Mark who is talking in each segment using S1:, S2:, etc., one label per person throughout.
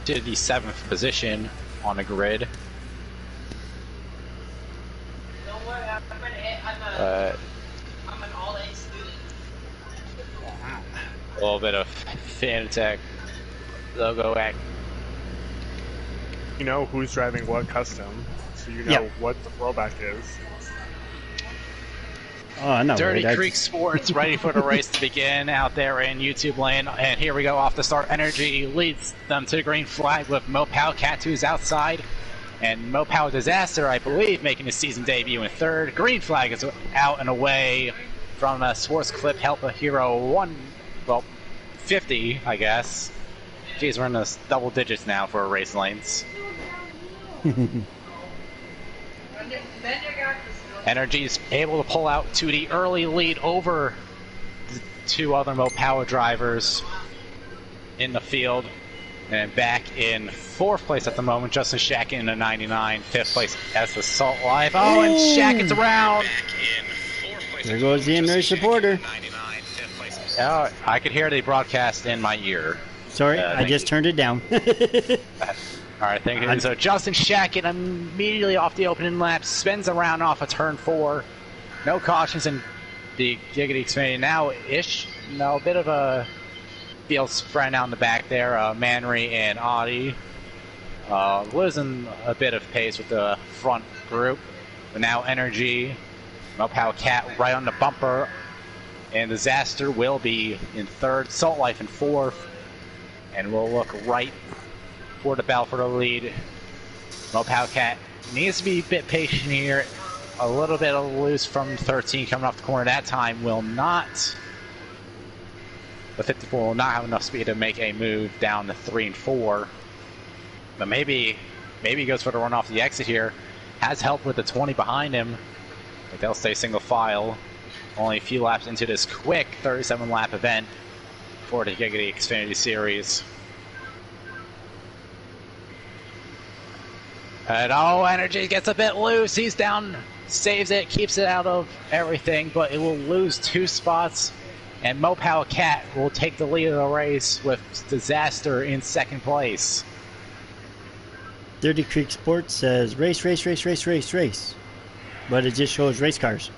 S1: to the 7th position on the grid.
S2: I'm an all-A student.
S1: A little bit of Fanatec logo act.
S3: You know who's driving what custom, so you know what the rollback is.
S4: Oh, no.
S1: Dirty Creek Sports ready for the race to begin out there in YouTube lane. And here we go off the start. Energy leads them to the green flag with Mopow Cat 2's outside. And Mopow Disaster, I believe, making his season debut in 3rd. Green flag is out and away from Sports Clip Help a Hero 50, I guess. Geez, we're in the double digits now for race lanes. Energy's able to pull out to the early lead over the 2 other Mopow drivers in the field. And back in 4th place at the moment, Justin Shack in the 99. 5th place as the Salt Life. Oh, and Shack is around.
S4: There goes the in-race supporter.
S1: Oh, I could hear the broadcast in my ear.
S4: Sorry, I just turned it down.
S1: All right, thank you. So Justin Shackett immediately off the opening lap, spins around off of turn 4. No cautions in the Giggity Xfinity now-ish. No, a bit of a field spread out in the back there. Manry and Audi losing a bit of pace with the front group. But now Energy, Mopow Cat right on the bumper. And Disaster will be in 3rd, Salt Life in 4th. And we'll look right for the battle for the lead. Mopow Cat needs to be a bit patient here. A little bit of loose from 13 coming off the corner. That time will not. The 54 will not have enough speed to make a move down to 3 and 4. But maybe he goes for the run off the exit here. Has help with the 20 behind him. But they'll stay single file. Only a few laps into this quick 37 lap event for the Giggity Xfinity Series. And Energy gets a bit loose. He's down, saves it, keeps it out of everything, but it will lose 2 spots. And Mopow Cat will take the lead of the race with Disaster in 2nd place.
S4: Dirty Creek Sports says race, race, race, race, race, race. But it just shows race cars.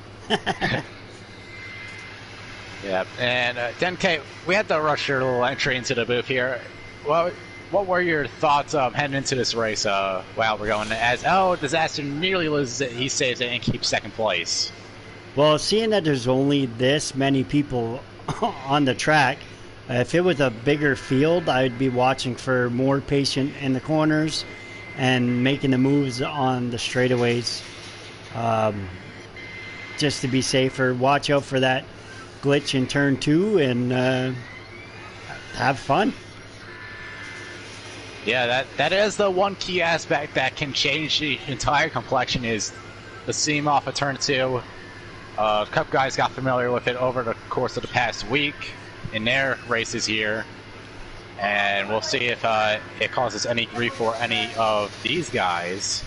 S1: Yeah, and Denkate, we had to rush your little entry into the booth here. What were your thoughts heading into this race? Wow, we're going as Disaster nearly loses it. He saves it and keeps 2nd place.
S4: Well, seeing that there's only this many people on the track, if it was a bigger field, I'd be watching for more patient in the corners and making the moves on the straightaways. Just to be safer, watch out for that glitch in turn 2 and have fun.
S1: Yeah, that is the one key aspect that can change the entire complexion is the seam off of turn 2. Cup guys got familiar with it over the course of the past week in their races here, and we'll see if it causes any grief for any of these guys.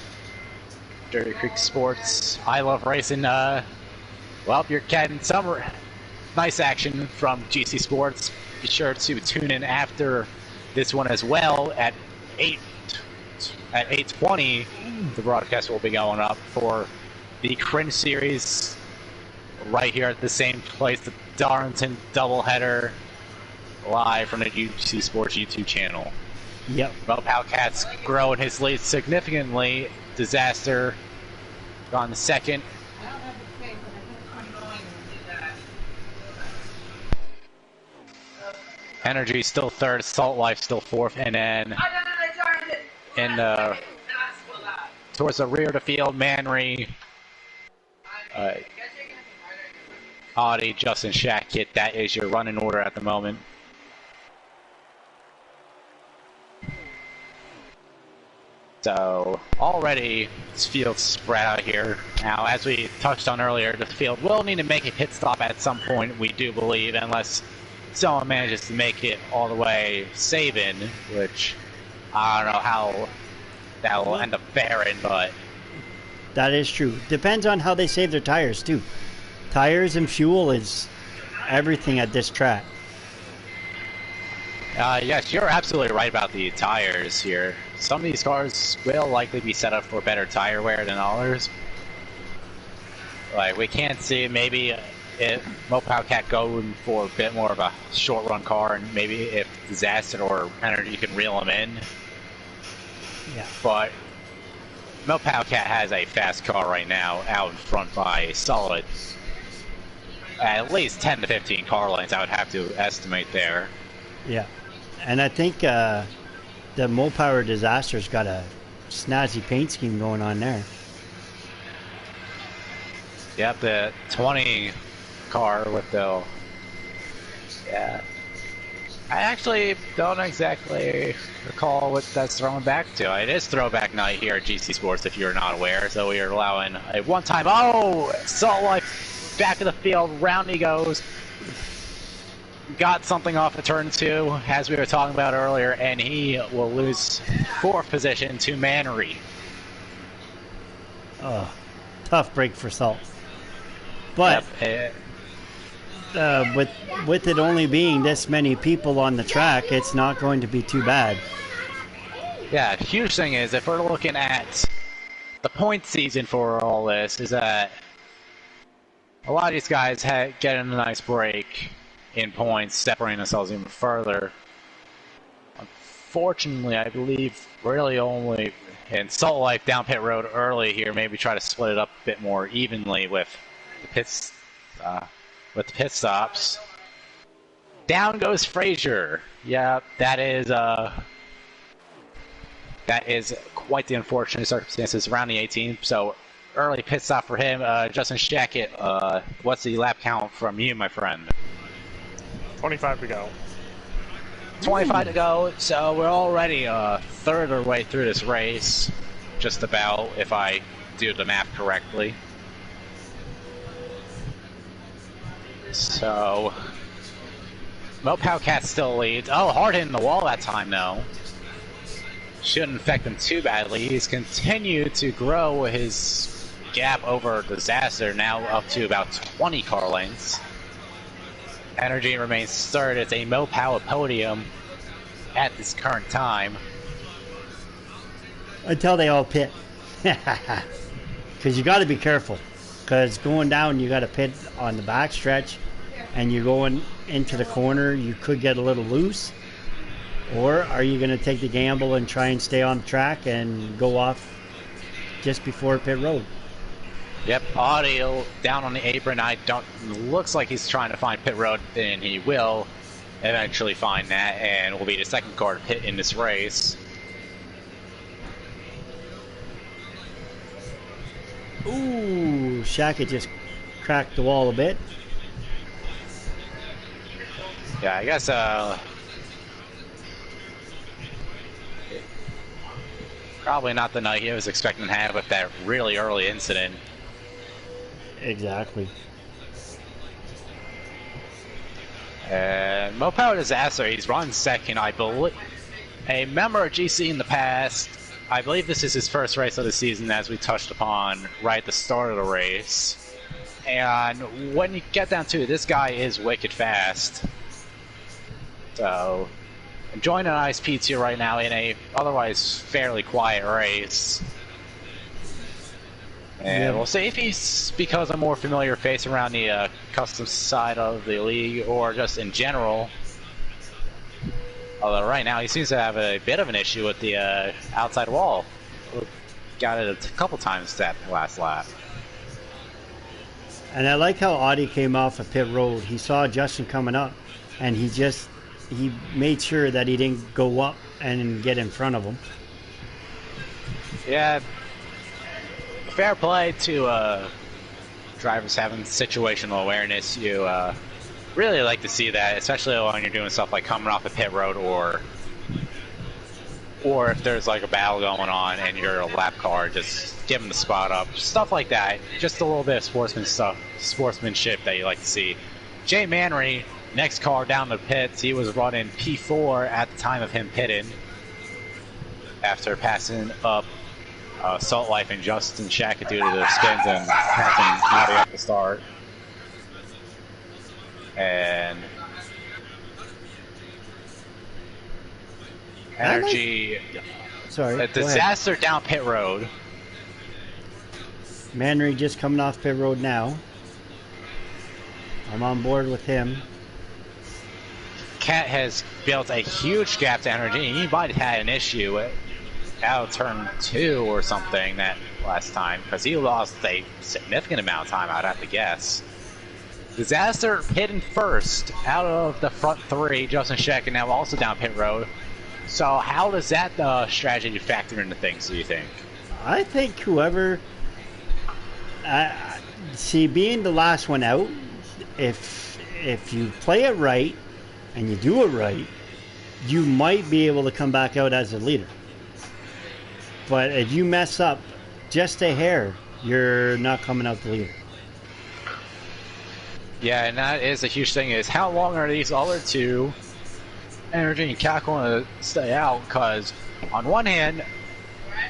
S1: Dirty Creek Sports, I love racing. Well, you're getting some nice action from GC Sports. Be sure to tune in after this one as well at 8:20. The broadcast will be going up for the Cringe series right here at the same place, the Darlington doubleheader, live from the GC Sports YouTube channel.
S4: Yep.
S1: Mopow Cat's growing his lead significantly. Disaster gone 2nd. Energy still 3rd, Salt Life still 4th, and then towards the rear of the field, Manry, Audi, Justin Shackett. That is your running order at the moment. So already this field's spread out here. Now, as we touched on earlier, the field will need to make a pit stop at some point, we do believe, unless someone manages to make it all the way Sabin, which I don't know how that will end up faring, but
S4: that is true. Depends on how they save their tires too. Tires and fuel is everything at this track.
S1: Yes, you're absolutely right about the tires here. Some of these cars will likely be set up for better tire wear than others. Like, we can't see maybe if Mopao Cat going for a bit more of a short run car, and maybe if Disaster or Energy can reel him in.
S4: Yeah.
S1: But Mopao Cat has a fast car right now, out in front by a solid at least 10 to 15 car lengths, I would have to estimate there.
S4: Yeah. And I think the Mopower Disaster's got a snazzy paint scheme going on there.
S1: Yep, the 20 car with the... Yeah. I actually don't exactly recall what that's throwing back to. It is throwback night here at GC Sports, if you're not aware, so we are allowing a one-time... Oh! Salt Life back of the field, round he goes. Got something off of turn 2, as we were talking about earlier, and he will lose 4th position to Mannery.
S4: Oh, tough break for Salt. But
S1: Yep.
S4: with it only being this many people on the track, it's not going to be too bad.
S1: Yeah, huge thing is, if we're looking at the point season for all this, is that a lot of these guys getting a nice break in points, separating themselves even further. Unfortunately, I believe really only in Salt Life down pit road early here, maybe try to split it up a bit more evenly with the pit stops. Down goes Frazier. Yeah, that is quite the unfortunate circumstances around the 18th. So early pit stop for him. Justin Shackett, what's the lap count from you, my friend?
S3: 25 to go.
S1: 25 to go, so we're already a third of the way through this race. Just about, if I do the math correctly. So, Mopao Cat still leads. Oh, hard hitting the wall that time, though. Shouldn't affect him too badly. He's continued to grow his gap over Disaster, now up to about 20 car lengths. Energy remains third. It's a Mopao podium at this current time.
S4: Until they all pit. Because you got to be careful. Because going down, you got to pit on the back stretch, and you're going into the corner, you could get a little loose. Or are you going to take the gamble and try and stay on the track and go off just before pit road?
S1: Yep, Audio down on the apron. Looks like he's trying to find pit road, and he will eventually find that, and will be the second car to pit in this race.
S4: Ooh, Shackett just cracked the wall a bit.
S1: Yeah, I guess, probably not the night he was expecting to have with that really early incident.
S4: Exactly.
S1: And Mopao Disaster, he's run second, I believe. A member of GC in the past. I believe this is his first race of the season, as we touched upon right at the start of the race. And when you get down to it, this guy is wicked fast. So, enjoying a nice P2 right now in a otherwise fairly quiet race. And we'll see if he's because a more familiar face around the custom side of the league, or just in general. Although right now he seems to have a bit of an issue with the outside wall. Got it a couple times that last lap.
S4: And I like how Audi came off of pit road. He saw Justin coming up, and he made sure that he didn't go up and get in front of him.
S1: Yeah. Fair play to drivers having situational awareness. You really like to see that, especially when you're doing stuff like coming off a pit road, or if there's like a battle going on and you're a lap car, just giving the spot up, stuff like that. Just a little bit of sportsmanship that you like to see. Jay Manry, next car down the pits, he was running P4 at the time of him pitting after passing up Salt Life and Justin Shackett due to the spins and passing Audi at the start. And Energy.
S4: Sorry.
S1: A disaster down pit road.
S4: Manry just coming off pit road now. I'm on board with him.
S1: Cat has built a huge gap to Energy. He might have had an issue out of turn 2 or something that last time, because he lost a significant amount of time, I'd have to guess. Disaster pitting first out of the front 3. Justin Sheck now also down pit road. So how does that strategy factor into things, do you think?
S4: I think whoever... see, being the last one out, if you play it right and you do it right, you might be able to come back out as a leader. But if you mess up just a hair, you're not coming out the leader.
S1: Yeah, and that is a huge thing, is how long are these other two, Energy and Cat, going to stay out? Because on one hand,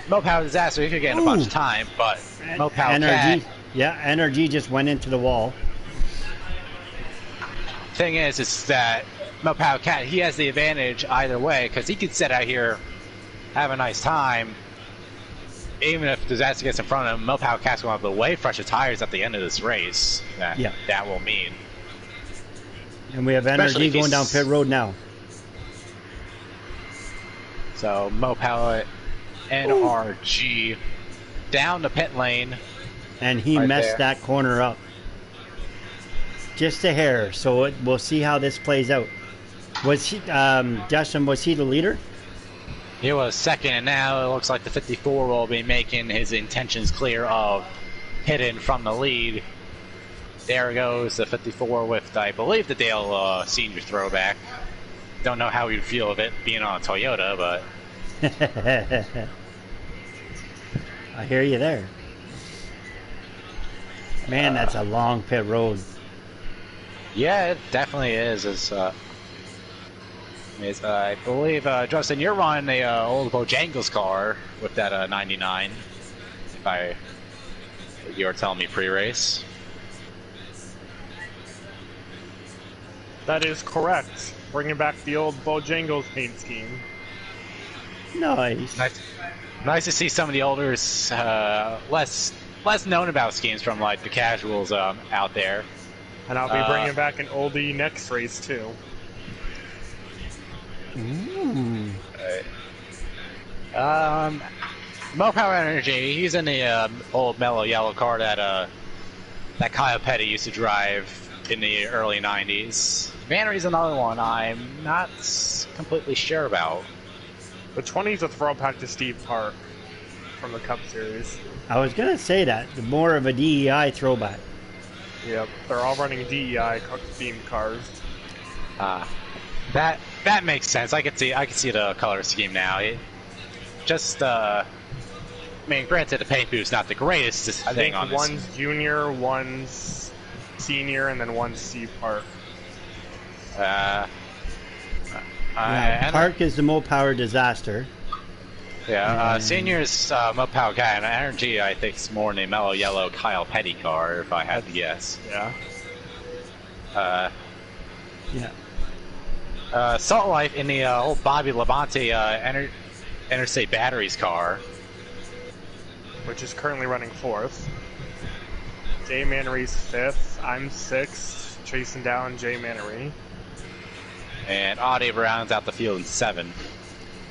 S1: Mopow Disaster, he could get in a bunch of time, but Mopow
S4: Energy,
S1: Cat...
S4: Yeah, Energy just went into the wall.
S1: Thing is that Mopow Cat, he has the advantage either way, because he could sit out here, have a nice time. Even if Disaster gets in front of him, Mopow Cat's going to have the way fresher tires at the end of this race. That will mean.
S4: And we have Energy going down pit road now.
S1: So Mopow NRG down the pit lane.
S4: And he messed that corner up. Just a hair. So we'll see how this plays out. Was he, Justin, was he the leader?
S1: He was second, and now it looks like the 54 will be making his intentions clear of hitting from the lead. There goes the 54 with, I believe, the Dale Senior throwback. Don't know how he'd feel of it being on a Toyota, but...
S4: I hear you there. Man, that's a long pit road.
S1: Yeah, it definitely is. I believe, Justin, you're running the old Bojangles car with that 99. If you were telling me pre-race.
S3: That is correct. Bringing back the old Bojangles paint scheme.
S4: Nice.
S1: Nice to see some of the older, less known about schemes from like the casuals out there.
S3: And I'll be bringing back an oldie next race too.
S4: Ooh.
S1: Mopow Energy, he's in the old mellow yellow car that Kyle Petty used to drive in the early 90s. Vannery's another one I'm not completely sure about.
S3: The 20's a throwback to Steve Park from the Cup Series.
S4: I was going to say that. More of a DEI throwback.
S3: Yep, they're all running DEI themed cars.
S1: That makes sense. I can see the color scheme now. I mean, granted, the paint boot's not the greatest thing on this.
S3: I think one's junior, one's senior, and then one's Steve Park.
S4: Park is the Mopower Disaster.
S1: Yeah, senior's Mopow Guy, and Energy, I think, is more in the mellow yellow Kyle Petty car, if I had to guess.
S3: Yeah.
S1: Salt Life in the old Bobby Labonte Interstate Batteries car.
S3: Which is currently running 4th. Jay Mannery's 5th. I'm 6th, chasing down Jay Mannery.
S1: And Audie Brown's out the field in 7th.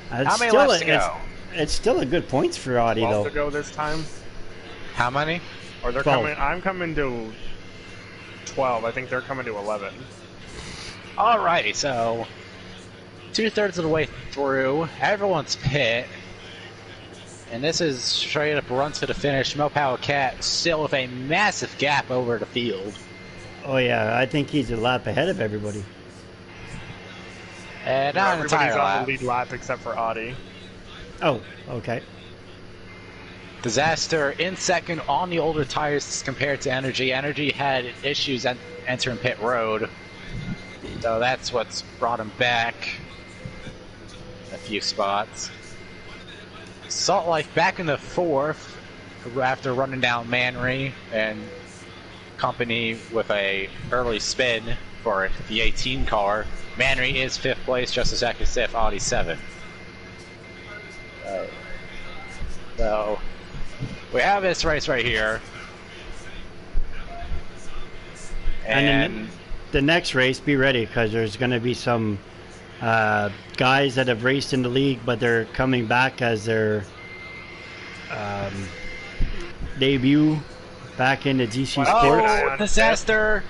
S4: How many laps to go? It's still a good points for Audie,
S3: 12
S4: though.
S3: to go this time.
S1: How many?
S3: Or they're
S4: 12.
S3: coming. I'm coming to 12. I think they're coming to 11.
S1: Alrighty, so 2/3 of the way through, everyone's pit, and this is straight up run to the finish. Mopow Cat still with a massive gap over the field.
S4: Oh yeah, I think he's a lap ahead of everybody.
S1: And not an entire
S3: Everybody's
S1: lap.
S3: on the lead lap except for Audie.
S4: Oh, okay.
S1: Disaster in second on the older tires compared to Energy. Energy had issues entering pit road, so that's what's brought him back a few spots. Salt Life back in the 4th after running down Manry and company with a early spin for the 18 car. Manry is 5th place, just a second stiff, Audi 7th. So we have this race right here.
S4: And in the next race, be ready because there's going to be some guys that have raced in the league, but they're coming back as their debut back in the GC Sports.
S1: Oh, Disaster!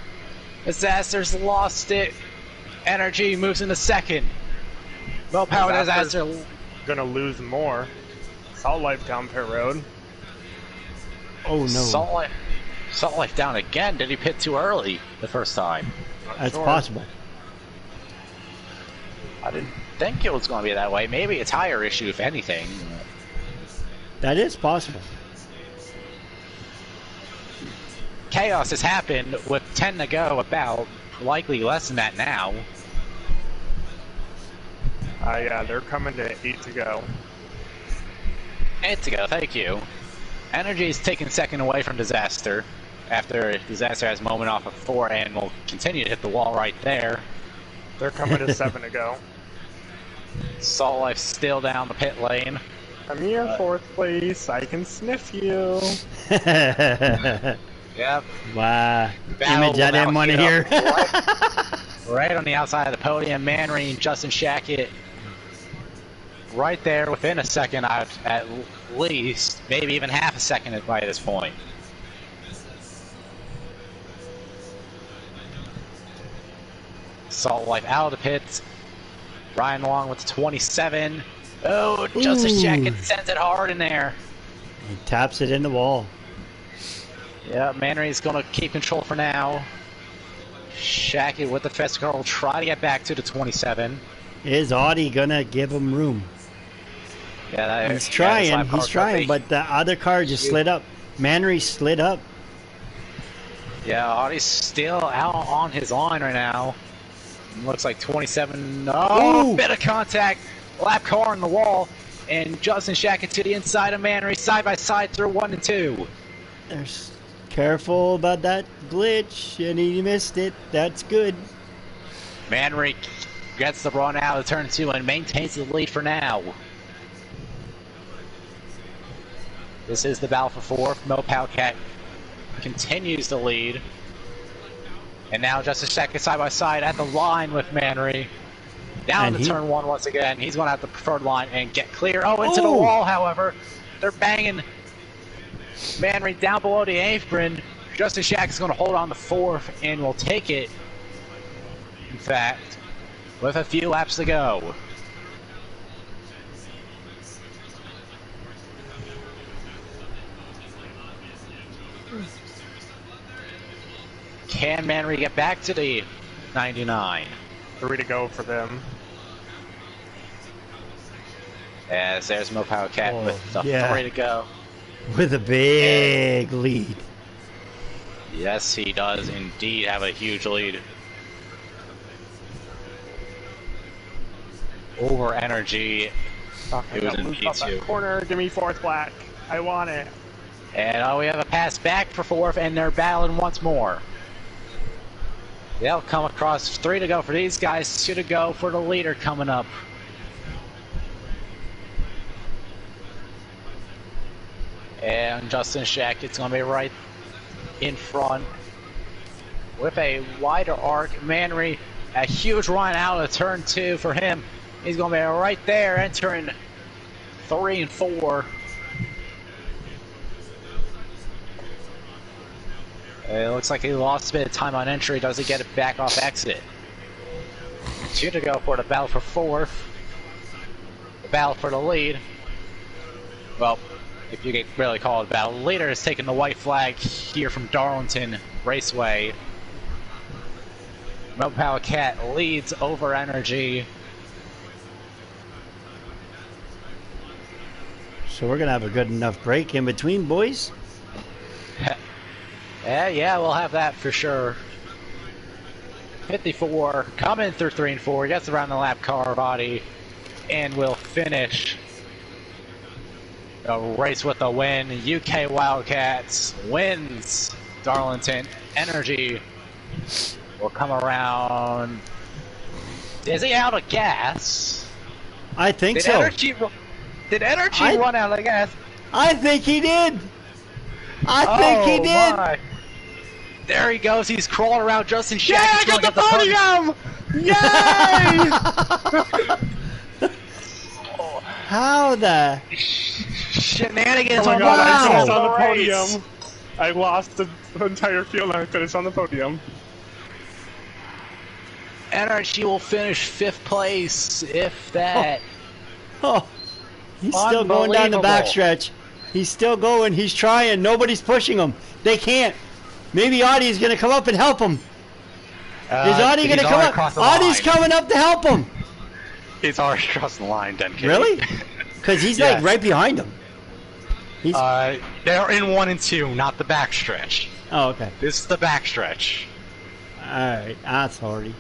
S1: Disaster's lost it. Energy moves into second. Low power Disaster.
S3: Gonna lose more. Salt Life down pit road.
S4: Oh no.
S1: Salt Life down again. Did he pit too early the first time?
S4: That's possible.
S1: I didn't think it was going to be that way. Maybe a tire issue, if anything.
S4: That is possible.
S1: Chaos has happened with 10 to go, about likely less than that now.
S3: Yeah, they're coming to 8 to go.
S1: 8 to go, thank you. Energy is taking second away from Disaster after Disaster has a moment off of 4 and will continue to hit the wall right there.
S3: They're coming to 7 to go.
S1: Salt Life still down the pit lane.
S3: I'm here, 4th place. I can sniff you.
S1: Yep.
S4: Wow. Image I didn't want to hear.
S1: Right on the outside of the podium, Manry and Justin Shackett right there within a second at least, maybe even half a second by this point. Salt Life out of the pits. Ryan Long with the 27. Oh, Justin Shackett sends it hard in there.
S4: He taps it in the wall.
S1: Yeah, Manry's going to keep control for now. Shackett with the fast car will try to get back to the 27.
S4: Is Audi gonna give him room?
S1: Yeah,
S4: he's trying, but the other car just slid up. Manry slid up.
S1: Yeah, Audie's still out on his line right now. Looks like 27. Oh, bit of contact. Lap car on the wall. And Justin Shackett to the inside of Manry, side by side through 1 and 2.
S4: There's careful about that glitch, and he missed it. That's good.
S1: Manry gets the run out of turn 2 and maintains the lead for now. This is the battle for 4th. Mo Palcat continues to lead. And now Justin Shackett side by side at the line with Manry. Down to turn 1 once again. He's going to have the preferred line and get clear. Oh, into the wall, however. They're banging Manry down below the apron. Justin Shackett's going to hold on to 4th and will take it. In fact, with a few laps to go. Can Manry get back to the 99?
S3: 3 to go for them.
S1: As there's Mo Palcat with the 3 to go.
S4: With a big lead.
S1: Yes, he does indeed have a huge lead. Over Energy. It was in P2.
S3: Corner, give me 4th black. I want it.
S1: And we have a pass back for 4th, and they're battling once more. They'll come across. 3 to go for these guys. 2 to go for the leader coming up. And Justin Shackett's going to be right in front with a wider arc. Manry, a huge run out of turn 2 for him. He's going to be right there entering 3 and 4. It looks like he lost a bit of time on entry. Does he get it back off exit? 2 to go for the battle for 4th. The battle for the lead. Well, if you can really call it a battle. The leader is taking the white flag here from Darlington Raceway. Mo Palcat leads over Energy.
S4: So we're going to have a good enough break in between, boys.
S1: Yeah, we'll have that for sure. 54 coming through 3 and 4. Gets around the lap car body and will finish a race with a win. UK Wildcats wins Darlington. Energy will come around. Is he out of gas?
S4: I think so.
S1: Did Energy run out of gas?
S4: I think he did. I think he did.
S1: My. There he goes. He's crawling around Justin Shack.
S3: Yeah, I got the podium! Yay!
S4: How the
S1: Shenanigans
S3: Oh my
S1: on
S3: god, I finished
S1: the
S3: on the
S1: race.
S3: podium. I lost the entire field and I finished on the podium.
S1: Energy will finish 5th place, if that.
S4: Oh, he's still going down the backstretch. He's still going. He's trying. Nobody's pushing him. They can't. Maybe Audie's going to come up and help him. Is Audie going to come up? Audie's coming up to help him.
S1: He's already crossed the line, Denkate.
S4: Really? Because he's like right behind him. He's...
S1: they're in 1 and 2, not the backstretch.
S4: Oh, okay.
S1: This is the backstretch.
S4: Alright, that's already.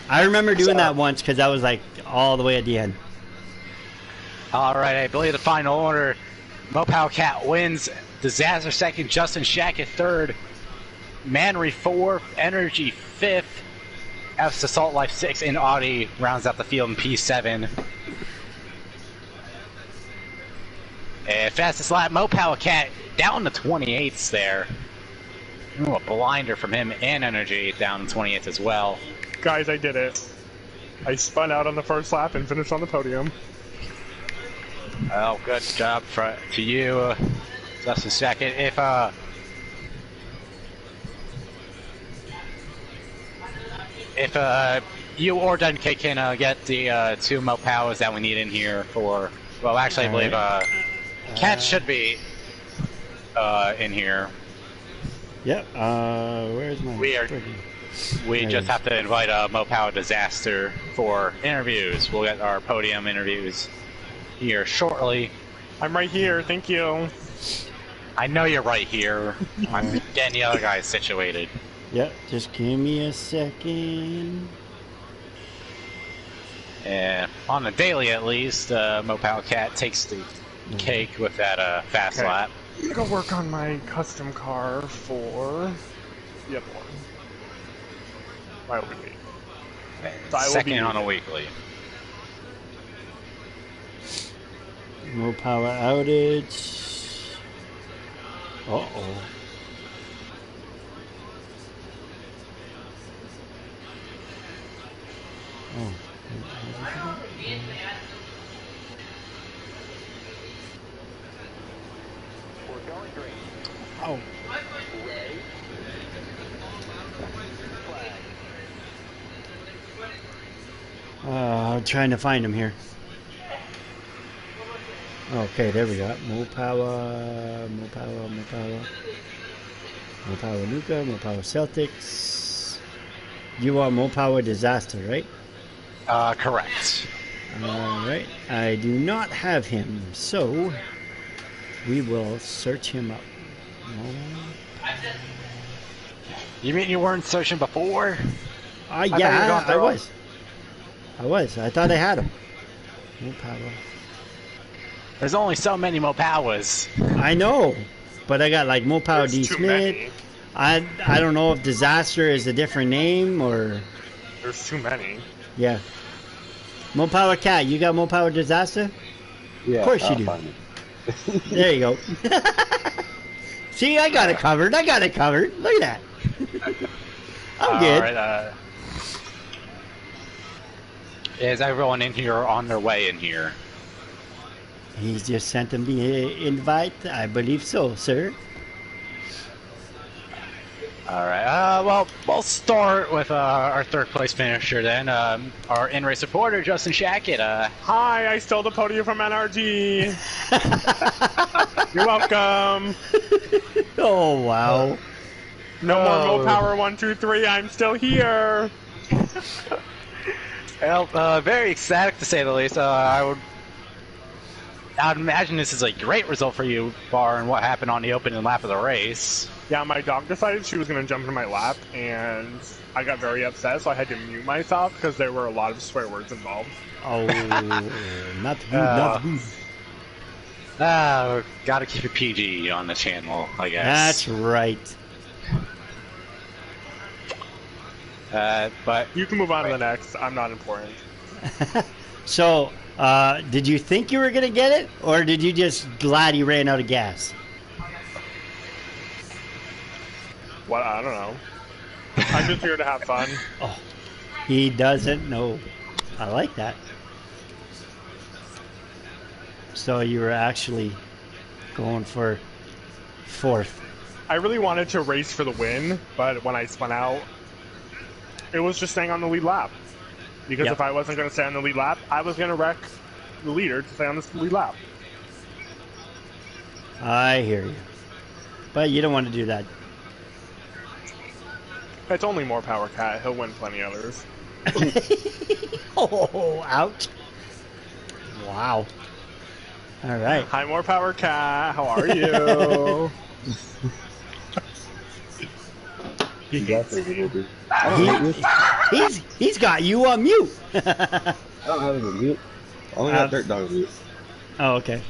S4: I remember doing that once because I was like all the way at the end.
S1: Alright, I believe the final order. Mopow Cat wins. Disaster 2nd, Justin Shackett 3rd, Manry 4th, Energy 5th, F's Assault Life 6th, and Audie rounds out the field in P7. And fastest lap, Mopow Cat down to 28th there. Ooh, a blinder from him and Energy down to 28th as well.
S3: Guys, I did it. I spun out on the first lap and finished on the podium.
S1: Oh, good job to you, Justin Shackett. If you or Denkate can get the 2 Mopowers that we need in here for, well, actually, I believe Cat should be in here.
S4: Yep. Where's my?
S1: We just have to invite Mopow Disaster for interviews. We'll get our podium interviews here shortly.
S3: I'm right here, thank you.
S1: I know you're right here. I'm getting the other guys situated.
S4: Yep, just give me a second.
S1: And on the daily at least, Mopow Cat takes the cake with that fast lap.
S3: I'm gonna go work on my custom car for the other one. My open week. So I will
S1: Second
S3: be
S1: on a weekly.
S4: No power outage. Uh-oh. Oh.
S3: Oh.
S4: I'm trying to find him here. Okay, there we go. More power, more power, more power. More power Luca, more power Celtics. You are more power Disaster, right?
S1: Correct.
S4: Alright, I do not have him, so we will search him up.
S1: You mean you weren't searching before?
S4: Yeah, I was. I thought I had him. More power.
S1: There's only so many Mopowers.
S4: I know, but I got like more power D Smith. I don't know if Disaster is a different name or.
S3: There's too many.
S4: Yeah. More power Cat. You got more power Disaster?
S5: Yeah.
S4: Of course you do. There you go. See, I got it covered. Look at that. I'm good.
S1: Alright, is everyone in here on their way in here?
S4: He's just sent them the invite. I believe so, sir.
S1: Alright, well, we'll start with our 3rd place finisher then. Our in-race supporter, Justin Shackett.
S3: Hi, I stole the podium from NRG. You're welcome.
S4: Oh, wow.
S3: No more Mopower 1, 2, 3. I'm still here.
S1: Well, very ecstatic to say the least. I'd imagine this is a great result for you, barring what happened on the opening lap of the race.
S3: Yeah, my dog decided she was going to jump into my lap, and I got very upset, so I had to mute myself because there were a lot of swear words involved.
S4: Oh, not good.
S1: Gotta keep it PG on the channel, I guess.
S4: That's right.
S1: But
S3: you can move on to the next. I'm not important.
S4: So, did you think you were going to get it, or did you just glad you ran out of gas?
S3: What? I don't know. I'm just here to have fun.
S4: Oh, he doesn't know. I like that. So you were actually going for 4th.
S3: I really wanted to race for the win, but when I spun out, it was just staying on the lead lap. Because
S4: Yep.
S3: if I wasn't going to stay on the lead lap, I was going to wreck the leader to stay on the lead lap.
S4: I hear you. But you don't want to do that.
S3: It's only more power, Cat. He'll win plenty others.
S4: Oh, ouch. Wow. All right.
S3: Hi, more power, Cat. How are you?
S4: He's got you on mute.
S5: I don't have it on mute. I only got Dirt Dog on mute.
S4: Oh, okay.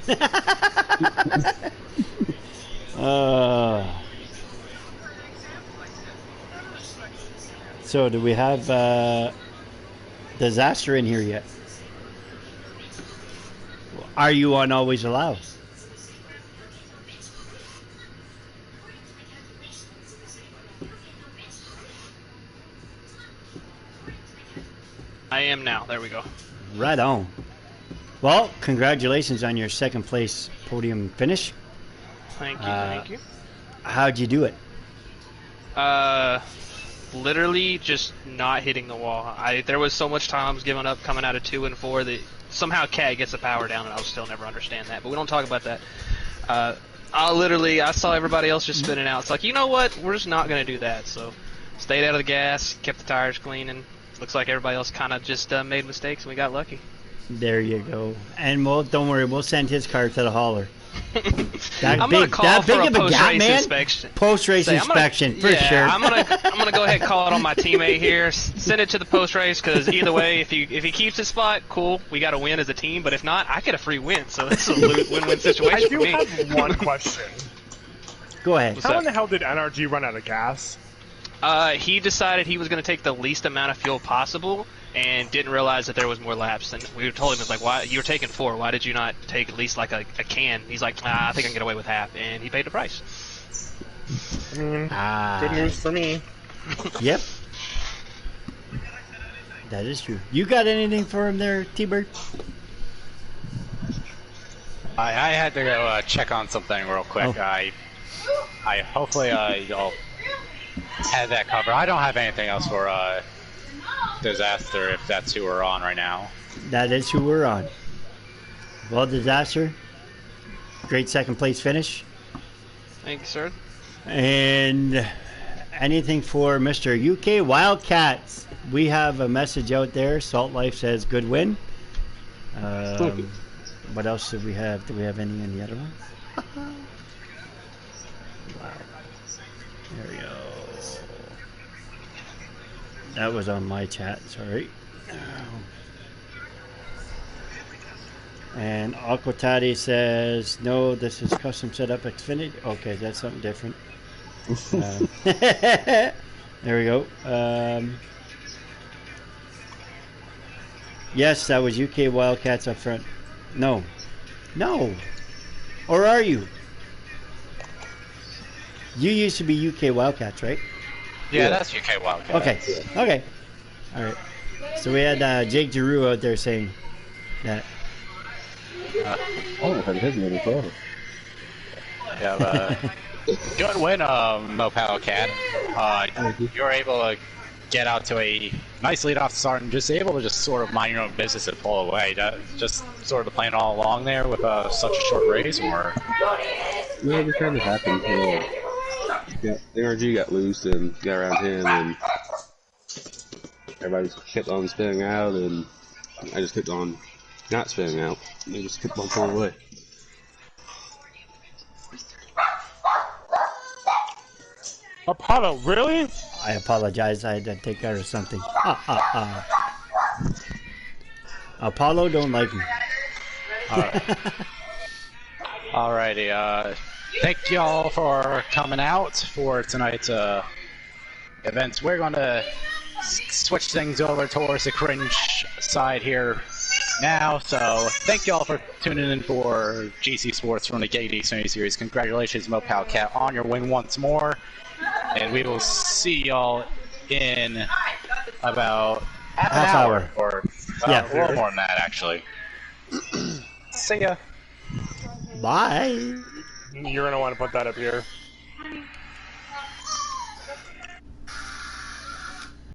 S4: So, do we have Disaster in here yet? Are you on Always Allow?
S2: I am now. There we go.
S4: Right on. Well, congratulations on your 2nd place podium finish.
S2: Thank you. Thank you.
S4: How'd you do it?
S2: Literally just not hitting the wall. There was so much time I was giving up coming out of 2 and 4 that somehow Cat gets the power down, and I'll still never understand that. But we don't talk about that. I saw everybody else just spinning out. It's like, you know what? We're just not going to do that. So stayed out of the gas, kept the tires clean, and looks like everybody else kind of just made mistakes, and we got lucky.
S4: There you go. And don't worry, we'll send his car to the hauler.
S2: I'm gonna call for a post-race inspection.
S4: Post-race inspection, for sure.
S2: I'm gonna go ahead and call it on my teammate here. Send it to the post-race, because either way, if he keeps his spot, cool, we got to win as a team. But if not, I get a free win. So this is a win-win situation
S3: I
S2: for
S3: do
S2: me.
S3: have one question.
S4: Go ahead.
S3: How in the hell did NRG run out of gas?
S2: He decided he was going to take the least amount of fuel possible, and didn't realize that there was more laps. And we told him, it's like, why you were taking 4? Why did you not take at least like a can? He's like, I think I can get away with half, and he paid the price.
S3: I mean, good news for me.
S4: Yep. That is true. You got anything for him there, T-Bird?
S1: I had to go check on something real quick.
S4: Oh.
S1: I hopefully y'all had that covered. I don't have anything else for Disaster, if that's who we're on right now.
S4: That is who we're on. Well, Disaster, great 2nd place finish.
S2: Thank you, sir.
S4: And anything for Mr. UK Wildcats? We have a message out there. Salt Life says good win. What else do we have? Do we have any in the other one? Wow. There we go. That was on my chat, sorry. And Aquatati says, no, this is custom setup Xfinity. Okay, that's something different. There we go. Yes, that was UK Wildcats up front. No. No. Or are you? You used to be UK Wildcats, right?
S1: Yeah, that's UK Wildcats.
S4: Okay. Okay. All right. So we had Jake Giroux out there saying that.
S5: Oh, I had his name as well.
S1: Yeah, good win, Mopal Cat. You're able to get out to a nice lead off start and just able to just sort of mind your own business and pull away. Just sort of the plan all along there with such a short race, or?
S5: No, it just kind of happened. Yeah, NRG got loose and got around him, and everybody just kept on spinning out, and I just kept on not spinning out. And they just kept on pulling away.
S3: Apollo, really?
S4: I apologize. I had to take care of something. Apollo don't like me.
S1: Alrighty, thank y'all for coming out for tonight's events. We're going to switch things over towards the Cringe side here now. So thank you all for tuning in for GC Sports from the Denkate Xfinity Series. Congratulations, Mopal Cat, on your win once more. And we will see y'all in about half an hour. Or
S4: Yeah.
S1: a little more than that, actually. See ya.
S4: Bye.
S3: You're gonna want to put that up here.